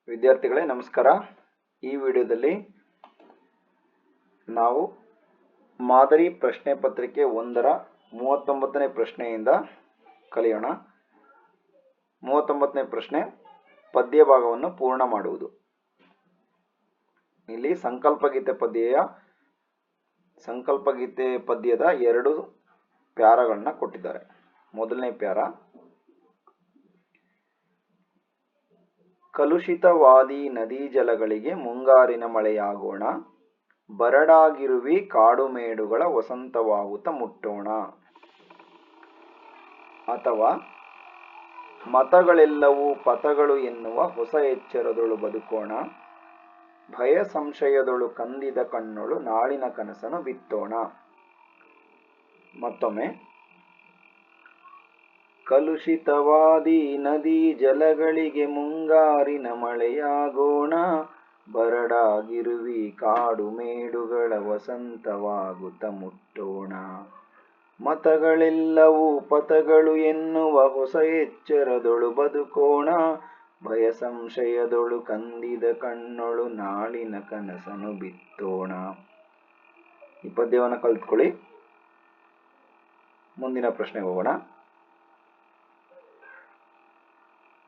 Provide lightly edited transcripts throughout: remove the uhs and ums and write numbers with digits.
ವಿದ್ಯಾರ್ಥಿಗಳೇ ನಮಸ್ಕಾರ. ಈ ವಿಡಿಯೋದಲ್ಲಿ ನಾವು ಮಾದರಿ ಪ್ರಶ್ನೆ ಪತ್ರಿಕೆ 1ರ 39ನೇ ಪ್ರಶ್ನೆಯಿಂದ ಕಲಿಯೋಣ. 39ನೇ ಪ್ರಶ್ನೆ ಪದ್ಯ ಭಾಗವನ್ನು ಪೂರ್ಣ ಮಾಡುವುದು. ಇಲ್ಲಿ ಸಂಕಲ್ಪಗೀತೆ ಪದ್ಯದ 2 ಪ್ಯಾರಾಗಳನ್ನ ಕೊಟ್ಟಿದ್ದಾರೆ. ಮೊದಲನೇ ಪ್ಯಾರ, ಕಲುಷಿತವಾದಿ ನದಿ ಜಲಗಳಿಗೆ ಮುಂಗಾರಿನ ಮಳೆಯಾಗೋಣ, ಬರಡಾಗಿರುವಿ ಕಾಡುಮೇಡುಗಳ ವಸಂತವಾಗುತ್ತ ಮುಟ್ಟೋಣ. ಅಥವಾ ಮತಗಳೆಲ್ಲವೂ ಪಥಗಳು ಎನ್ನುವ ಹೊಸ ಎಚ್ಚರದೊಳು ಬದುಕೋಣ, ಭಯ ಸಂಶಯದೊಳು ಕಂದಿದ ಕಣ್ಣೊಳು ನಾಳಿನ ಕನಸನ್ನು ಬಿತ್ತೋಣ. ಮತ್ತೊಮ್ಮೆ, ಕಲುಷಿತವಾದಿ ನದಿ ಜಲಗಳಿಗೆ ಮುಂಗಾರಿನ ಮಳೆಯಾಗೋಣ, ಬರಡಾಗಿರುವಿ ಕಾಡು ಮೇಡುಗಳ ವಸಂತವಾಗುತ್ತ ಮುಟ್ಟೋಣ. ಮತಗಳೆಲ್ಲವೂ ಪಥಗಳು ಎನ್ನುವ ಹೊಸ ಎಚ್ಚರದೊಳು ಬದುಕೋಣ, ಭಯ ಸಂಶಯದೊಳು ಕಂದಿದ ಕಣ್ಣೊಳು ನಾಳಿನ ಕನಸನ್ನು ಬಿತ್ತೋಣ. ಈ ಪದ್ಯವನ್ನು ಕಲಿತ್ಕೊಳ್ಳಿ. ಮುಂದಿನ ಪ್ರಶ್ನೆಗೆ ಹೋಗೋಣ.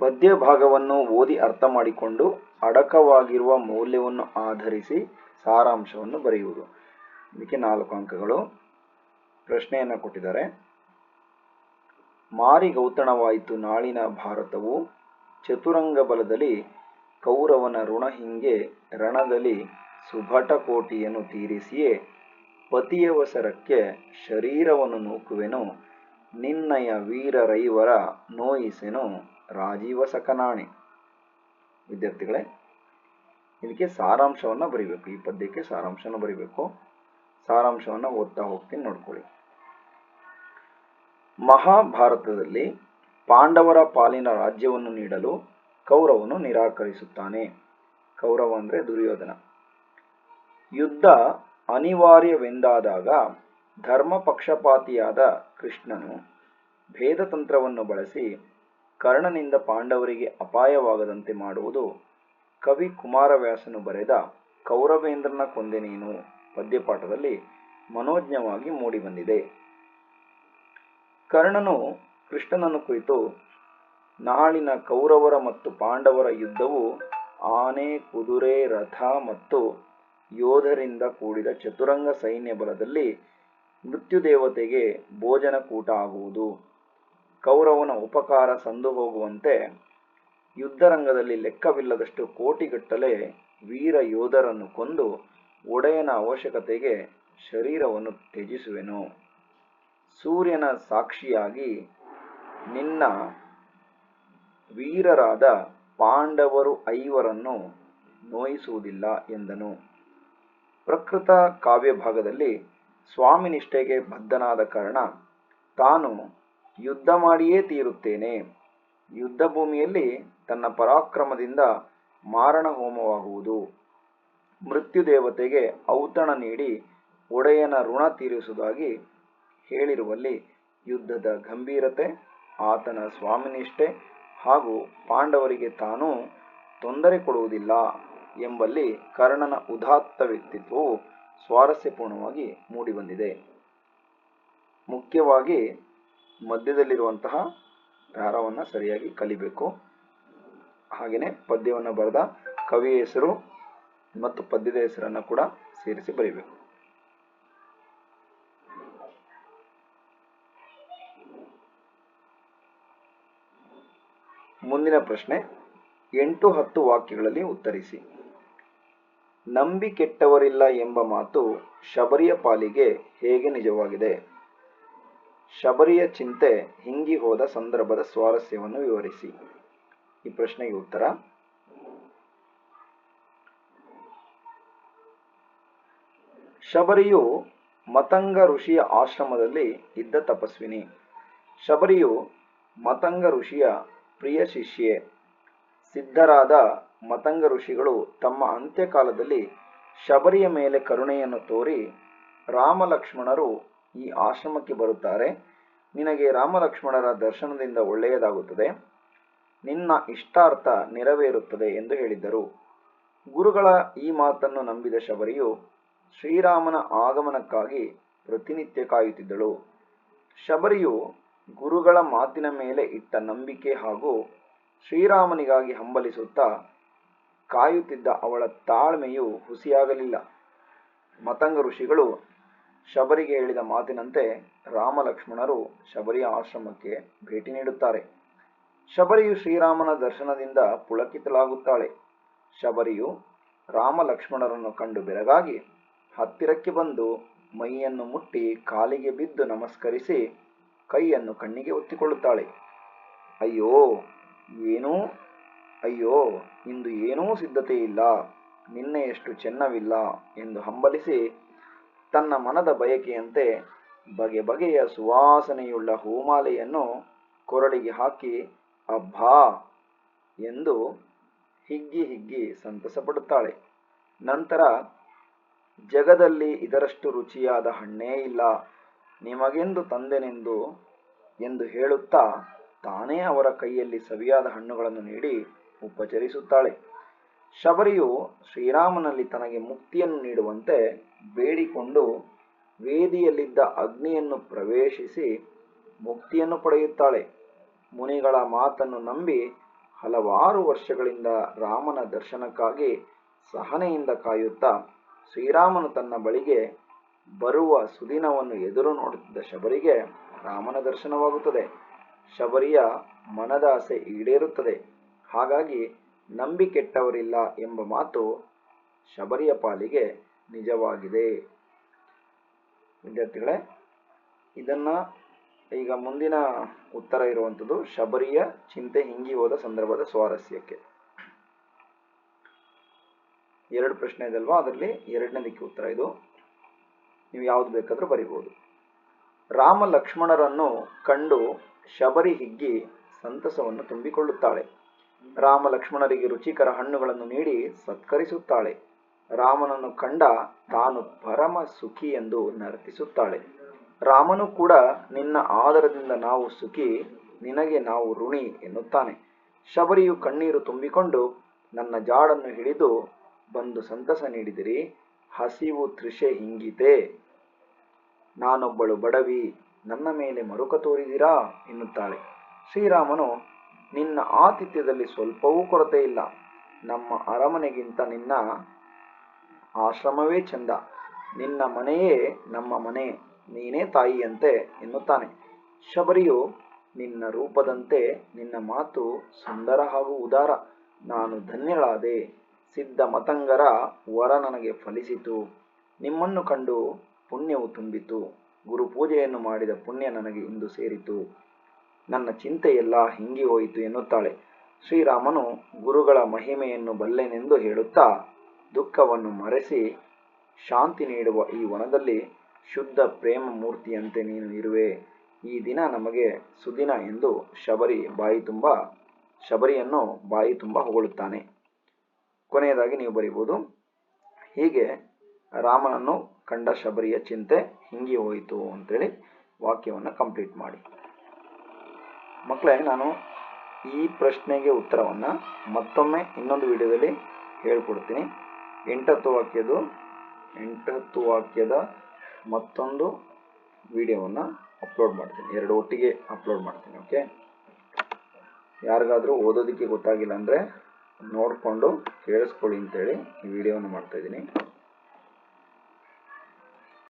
ಪದ್ಯ ಭಾಗವನ್ನು ಓದಿ ಅರ್ಥ ಮಾಡಿಕೊಂಡು ಅಡಕವಾಗಿರುವ ಮೌಲ್ಯವನ್ನು ಆಧರಿಸಿ ಸಾರಾಂಶವನ್ನು ಬರೆಯುವುದು. ಇದಕ್ಕೆ 4 ಅಂಕಗಳು. ಪ್ರಶ್ನೆಯನ್ನು ಕೊಟ್ಟಿದ್ದಾರೆ. ಮಾರಿಗೌತಣವಾಯಿತು ನಾಳಿನ ಭಾರತವು, ಚತುರಂಗ ಬಲದಲ್ಲಿ ಕೌರವನ ಋಣ ಹಿಂಗೆ ರಣದಲ್ಲಿ ಸುಭಟ ಕೋಟಿಯನ್ನು ತೀರಿಸಿಯೇ ಪತಿಯವಸರಕ್ಕೆ ಶರೀರವನ್ನು ನೂಕುವೆನು, ನಿನ್ನಯ ವೀರರೈವರ ನೋಯಿಸೆನು ರಾಜೀವ ಸಕನಾಣೆ. ವಿದ್ಯಾರ್ಥಿಗಳೇ, ಇದಕ್ಕೆ ಸಾರಾಂಶವನ್ನು ಬರೀಬೇಕು. ಈ ಪದ್ಯಕ್ಕೆ ಸಾರಾಂಶವನ್ನು ಬರೀಬೇಕು. ಸಾರಾಂಶವನ್ನು ಓದ್ತಾ ಹೋಗ್ತೀನಿ, ನೋಡ್ಕೊಳ್ಳಿ. ಮಹಾಭಾರತದಲ್ಲಿ ಪಾಂಡವರ ಪಾಲಿನ ರಾಜ್ಯವನ್ನು ನೀಡಲು ಕೌರವನು ನಿರಾಕರಿಸುತ್ತಾನೆ. ಕೌರವ ಅಂದ್ರೆ ದುರ್ಯೋಧನ. ಯುದ್ಧ ಅನಿವಾರ್ಯವೆಂದಾದಾಗ ಧರ್ಮ ಪಕ್ಷಪಾತಿಯಾದ ಕೃಷ್ಣನು ಭೇದತಂತ್ರವನ್ನು ಬಳಸಿ ಕರ್ಣನಿಂದ ಪಾಂಡವರಿಗೆ ಅಪಾಯವಾಗದಂತೆ ಮಾಡುವುದು ಕವಿ ಕುಮಾರವ್ಯಾಸನು ಬರೆದ ಕೌರವೇಂದ್ರನ ಕೊಂದೆ ನೀನು ಪದ್ಯಪಾಠದಲ್ಲಿ ಮನೋಜ್ಞವಾಗಿ ಮೂಡಿಬಂದಿದೆ. ಕರ್ಣನು ಕೃಷ್ಣನನ್ನು ಕುರಿತು, ನಾಳಿನ ಕೌರವರ ಮತ್ತು ಪಾಂಡವರ ಯುದ್ಧವು ಆನೆ, ಕುದುರೆ, ರಥ ಮತ್ತು ಯೋಧರಿಂದ ಕೂಡಿದ ಚತುರಂಗ ಸೈನ್ಯ ಬಲದಲ್ಲಿ ಮೃತ್ಯುದೇವತೆಗೆ ಭೋಜನಕೂಟ ಆಗುವುದು. ಕೌರವನ ಉಪಕಾರ ಸಂದು ಹೋಗುವಂತೆ ಯುದ್ಧರಂಗದಲ್ಲಿ ಲೆಕ್ಕವಿಲ್ಲದಷ್ಟು ಕೋಟಿಗಟ್ಟಲೆ ವೀರ ಯೋಧರನ್ನು ಕೊಂದು ಒಡೆಯನ ಅವಶ್ಯಕತೆಗೆ ಶರೀರವನ್ನು ತ್ಯಜಿಸುವೆನು. ಸೂರ್ಯನ ಸಾಕ್ಷಿಯಾಗಿ ನಿನ್ನ ವೀರರಾದ ಪಾಂಡವರು 5ರನ್ನು ನೋಯಿಸುವುದಿಲ್ಲ ಎಂದನು. ಪ್ರಕೃತ ಕಾವ್ಯ ಭಾಗದಲ್ಲಿ ಸ್ವಾಮಿ ನಿಷ್ಠೆಗೆ ಬದ್ಧನಾದ ಕಾರಣ ತಾನು ಯುದ್ಧ ಮಾಡಿಯೇ ತೀರುತ್ತೇನೆ, ಯುದ್ಧ ಭೂಮಿಯಲ್ಲಿ ತನ್ನ ಪರಾಕ್ರಮದಿಂದ ಮಾರಣ ಹೋಮವಾಗುವುದು, ಮೃತ್ಯುದೇವತೆಗೆ ಔತಣ ನೀಡಿ ಒಡೆಯನ ಋಣ ತೀರಿಸುವುದಾಗಿ ಹೇಳಿರುವಲ್ಲಿ ಯುದ್ಧದ ಗಂಭೀರತೆ, ಆತನ ಸ್ವಾಮಿನಿಷ್ಠೆ ಹಾಗೂ ಪಾಂಡವರಿಗೆ ತಾನೂ ತೊಂದರೆ ಕೊಡುವುದಿಲ್ಲ ಎಂಬಲ್ಲಿ ಕರ್ಣನ ಉದಾತ್ತ ವ್ಯಕ್ತಿತ್ವವು ಸ್ವಾರಸ್ಯಪೂರ್ಣವಾಗಿ ಮೂಡಿಬಂದಿದೆ. ಮುಖ್ಯವಾಗಿ ಮಧ್ಯದಲ್ಲಿರುವಂತಹ ಪ್ಯಾರವನ್ನು ಸರಿಯಾಗಿ ಕಲಿಬೇಕು. ಹಾಗೆಯೇ ಪದ್ಯವನ್ನು ಬರೆದ ಕವಿಯ ಹೆಸರು ಮತ್ತು ಪದ್ಯದ ಹೆಸರನ್ನು ಕೂಡ ಸೇರಿಸಿ ಬರೀಬೇಕು. ಮುಂದಿನ ಪ್ರಶ್ನೆ 8-10 ವಾಕ್ಯಗಳಲ್ಲಿ ಉತ್ತರಿಸಿ. ನಂಬಿ ಕೆಟ್ಟವರಿಲ್ಲ ಎಂಬ ಮಾತು ಶಬರಿಯ ಪಾಲಿಗೆ ಹೇಗೆ ನಿಜವಾಗಿದೆ? ಶಬರಿಯ ಚಿಂತೆ ಹಿಂಗಿ ಹೋದ ಸಂದರ್ಭದ ಸ್ವಾರಸ್ಯವನ್ನು ವಿವರಿಸಿ. ಈ ಪ್ರಶ್ನೆಗೆ ಉತ್ತರ. ಶಬರಿಯು ಮತಂಗ ಋಷಿಯ ಆಶ್ರಮದಲ್ಲಿ ಇದ್ದ ತಪಸ್ವಿನಿ. ಶಬರಿಯು ಮತಂಗ ಋಷಿಯ ಪ್ರಿಯ ಶಿಷ್ಯೆ. ಸಿದ್ಧರಾದ ಮತಂಗ ಋಷಿಗಳು ತಮ್ಮ ಅಂತ್ಯಕಾಲದಲ್ಲಿ ಶಬರಿಯ ಮೇಲೆ ಕರುಣೆಯನ್ನು ತೋರಿ, ರಾಮ ಲಕ್ಷ್ಮಣರು ಈ ಆಶ್ರಮಕ್ಕೆ ಬರುತ್ತಾರೆ, ನಿನಗೆ ರಾಮ ಲಕ್ಷ್ಮಣರ ದರ್ಶನದಿಂದ ಒಳ್ಳೆಯದಾಗುತ್ತದೆ, ನಿನ್ನ ಇಷ್ಟಾರ್ಥ ನೆರವೇರುತ್ತದೆ ಎಂದು ಹೇಳಿದ್ದರು. ಗುರುಗಳ ಈ ಮಾತನ್ನು ನಂಬಿದ ಶಬರಿಯು ಶ್ರೀರಾಮನ ಆಗಮನಕ್ಕಾಗಿ ಪ್ರತಿನಿತ್ಯ ಕಾಯುತ್ತಿದ್ದಳು. ಶಬರಿಯು ಗುರುಗಳ ಮಾತಿನ ಮೇಲೆ ಇಟ್ಟ ನಂಬಿಕೆ ಹಾಗೂ ಶ್ರೀರಾಮನಿಗಾಗಿ ಹಂಬಲಿಸುತ್ತಾ ಕಾಯುತ್ತಿದ್ದ ಅವಳ ತಾಳ್ಮೆಯು ಹುಸಿಯಾಗಲಿಲ್ಲ. ಮತಂಗ ಋಷಿಗಳು ಶಬರಿಗೆ ಹೇಳಿದ ಮಾತಿನಂತೆ ರಾಮ ಲಕ್ಷ್ಮಣರು ಶಬರಿಯ ಆಶ್ರಮಕ್ಕೆ ಭೇಟಿ ನೀಡುತ್ತಾರೆ. ಶಬರಿಯು ಶ್ರೀರಾಮನ ದರ್ಶನದಿಂದ ಪುಳಕಿತಳಾಗುತ್ತಾಳೆ. ಶಬರಿಯು ರಾಮ ಲಕ್ಷ್ಮಣರನ್ನು ಕಂಡು ಬೆರಗಾಗಿ ಹತ್ತಿರಕ್ಕೆ ಬಂದು ಮೈಯನ್ನು ಮುಟ್ಟಿ ಕಾಲಿಗೆ ಬಿದ್ದು ನಮಸ್ಕರಿಸಿ ಕೈಯನ್ನು ಕಣ್ಣಿಗೆ ಒತ್ತಿಕೊಳ್ಳುತ್ತಾಳೆ. ಅಯ್ಯೋ ಏನೂ ಅಯ್ಯೋ ಇಂದು ಏನೂ ಸಿದ್ಧತೆ ಇಲ್ಲ, ನಿನ್ನೆಯಷ್ಟು ಚೆನ್ನವಿಲ್ಲ ಎಂದು ಹಂಬಲಿಸಿ ತನ್ನ ಮನದ ಬಯಕೆಯಂತೆ ಬಗೆ ಬಗೆಯ ಸುವಾಸನೆಯುಳ್ಳ ಹೂಮಾಲೆಯನ್ನು ಕೊರಳಿಗೆ ಹಾಕಿ ಅಬ್ಬಾ ಎಂದು ಹಿಗ್ಗಿ ಹಿಗ್ಗಿ ಸಂತಸ ಪಡುತ್ತಾಳೆ. ನಂತರ ಜಗದಲ್ಲಿ ಇದರಷ್ಟು ರುಚಿಯಾದ ಹಣ್ಣೇ ಇಲ್ಲ, ನಿಮಗೆಂದು ತಂದೆನೆಂದು ಎಂದು ಹೇಳುತ್ತಾ ತಾನೇ ಅವರ ಕೈಯಲ್ಲಿ ಸವಿಯಾದ ಹಣ್ಣುಗಳನ್ನು ನೀಡಿ ಉಪಚರಿಸುತ್ತಾಳೆ. ಶಬರಿಯು ಶ್ರೀರಾಮನಲ್ಲಿ ತನಗೆ ಮುಕ್ತಿಯನ್ನು ನೀಡುವಂತೆ ಬೇಡಿಕೊಂಡು ವೇದಿಯಲ್ಲಿದ್ದ ಅಗ್ನಿಯನ್ನು ಪ್ರವೇಶಿಸಿ ಮುಕ್ತಿಯನ್ನು ಪಡೆಯುತ್ತಾಳೆ. ಮುನಿಗಳ ಮಾತನ್ನು ನಂಬಿ ಹಲವಾರು ವರ್ಷಗಳಿಂದ ರಾಮನ ದರ್ಶನಕ್ಕಾಗಿ ಸಹನೆಯಿಂದ ಕಾಯುತ್ತಾ ಶ್ರೀರಾಮನು ತನ್ನ ಬಳಿಗೆ ಬರುವ ಸುದಿನವನ್ನು ಎದುರು ನೋಡುತ್ತಿದ್ದ ಶಬರಿಗೆ ರಾಮನ ದರ್ಶನವಾಗುತ್ತದೆ. ಶಬರಿಯ ಮನದಾಸೆ ಈಡೇರುತ್ತದೆ. ಹಾಗಾಗಿ ನಂಬಿಕೆಟ್ಟವರಿಲ್ಲ ಎಂಬ ಮಾತು ಶಬರಿಯ ಪಾಲಿಗೆ ನಿಜವಾಗಿದೆ. ವಿದ್ಯಾರ್ಥಿಗಳೇ, ಇದನ್ನ ಈಗ ಮುಂದಿನ ಉತ್ತರ ಇರುವಂಥದ್ದು ಶಬರಿಯ ಚಿಂತೆ ಹಿಂಗಿ ಹೋದ ಸಂದರ್ಭದ ಸ್ವಾರಸ್ಯಕ್ಕೆ. 2 ಪ್ರಶ್ನೆ ಇದಲ್ವಾ, ಅದರಲ್ಲಿ ಎರಡನೇದಕ್ಕೆ ಉತ್ತರ ಇದು. ನೀವು ಯಾವ್ದು ಬೇಕಾದ್ರೂ ಬರಿಬಹುದು. ರಾಮ ಲಕ್ಷ್ಮಣರನ್ನು ಕಂಡು ಶಬರಿ ಹಿಗ್ಗಿ ಸಂತಸವನ್ನು ತುಂಬಿಕೊಳ್ಳುತ್ತಾಳೆ. ರಾಮ ಲಕ್ಷ್ಮಣರಿಗೆ ರುಚಿಕರ ಹಣ್ಣುಗಳನ್ನು ನೀಡಿ ಸತ್ಕರಿಸುತ್ತಾಳೆ. ರಾಮನನ್ನು ಕಂಡ ತಾನು ಪರಮ ಸುಖಿ ಎಂದು ನರ್ತಿಸುತ್ತಾಳೆ. ರಾಮನು ಕೂಡ ನಿನ್ನ ಆದರದಿಂದ ನಾವು ಸುಖಿ, ನಿನಗೆ ನಾವು ಋಣಿ ಎನ್ನುತ್ತಾನೆ. ಶಬರಿಯು ಕಣ್ಣೀರು ತುಂಬಿಕೊಂಡು ನನ್ನ ಜಾಡನ್ನು ಹಿಡಿದು ಬಂದು ಸಂತಸ ನೀಡಿದಿರಿ, ಹಸಿವು ತೃಷೆ ಹಿಂಗಿತೆ, ನಾನೊಬ್ಬಳು ಬಡವಿ, ನನ್ನ ಮೇಲೆ ಮರುಕ ತೋರಿದಿರಾ ಎನ್ನುತ್ತಾಳೆ. ಶ್ರೀರಾಮನು ನಿನ್ನ ಆತಿಥ್ಯದಲ್ಲಿ ಸ್ವಲ್ಪವೂ ಕೊರತೆ ಇಲ್ಲ, ನಮ್ಮ ಅರಮನೆಗಿಂತ ನಿನ್ನ ಆಶ್ರಮವೇ ಚಂದ, ನಿನ್ನ ಮನೆಯೇ ನಮ್ಮ ಮನೆ, ನೀನೇ ತಾಯಿಯಂತೆ ಎನ್ನುತ್ತಾನೆ. ಶಬರಿಯು ನಿನ್ನ ರೂಪದಂತೆ ನಿನ್ನ ಮಾತು ಸುಂದರ ಹಾಗೂ ಉದಾರ, ನಾನು ಧನ್ಯಳಾದೆ, ಸಿದ್ಧ ಮತಂಗರ ವರ ನನಗೆ ಫಲಿಸಿತು, ನಿಮ್ಮನ್ನು ಕಂಡು ಪುಣ್ಯವು ತುಂಬಿತು, ಗುರುಪೂಜೆಯನ್ನು ಮಾಡಿದ ಪುಣ್ಯ ನನಗೆ ಇಂದು ಸೇರಿತು, ನನ್ನ ಚಿಂತೆಯೆಲ್ಲ ಹಿಂಗಿ ಹೋಯಿತು ಎನ್ನುತ್ತಾಳೆ. ಶ್ರೀರಾಮನು ಗುರುಗಳ ಮಹಿಮೆಯನ್ನು ಬಲ್ಲೆನೆಂದು ಹೇಳುತ್ತಾ ದುಃಖವನ್ನು ಮರೆಸಿ ಶಾಂತಿ ನೀಡುವ ಈ ವನದಲ್ಲಿ ಶುದ್ಧ ಪ್ರೇಮ ಮೂರ್ತಿಯಂತೆ ನೀನು ಇರುವೆ, ಈ ದಿನ ನಮಗೆ ಸುದಿನ ಎಂದು ಶಬರಿಯನ್ನು ಬಾಯಿ ತುಂಬ ಹೊಗಳುತ್ತಾನೆ. ಕೊನೆಯದಾಗಿ ನೀವು ಬರೀಬಹುದು, ಹೀಗೆ ರಾಮನನ್ನು ಕಂಡ ಶಬರಿಯ ಚಿಂತೆ ಹಿಂಗಿ ಹೋಯಿತು ಅಂತೇಳಿ ವಾಕ್ಯವನ್ನು ಕಂಪ್ಲೀಟ್ ಮಾಡಿ. ಮಕ್ಕಳೇ, ನಾನು ಈ ಪ್ರಶ್ನೆಗೆ ಉತ್ತರವನ್ನು ಮತ್ತೊಮ್ಮೆ ಇನ್ನೊಂದು ವಿಡಿಯೋದಲ್ಲಿ ಹೇಳ್ಕೊಡ್ತೀನಿ. 8 ವಾಕ್ಯದ ಮತ್ತೊಂದು ವಿಡಿಯೋವನ್ನು ಅಪ್ಲೋಡ್ ಮಾಡ್ತೀನಿ, 2 ಒಟ್ಟಿಗೆ ಅಪ್ಲೋಡ್ ಮಾಡ್ತೀನಿ. ಓಕೆ, ಯಾರಿಗಾದರೂ ಓದೋದಕ್ಕೆ ಗೊತ್ತಾಗಿಲ್ಲ ಅಂದರೆ ನೋಡಿಕೊಂಡು ಕೇಳಿಸ್ಕೊಳ್ಳಿ ಅಂತೇಳಿ ಈ ವಿಡಿಯೋವನ್ನು ಮಾಡ್ತಾಯಿದ್ದೀನಿ.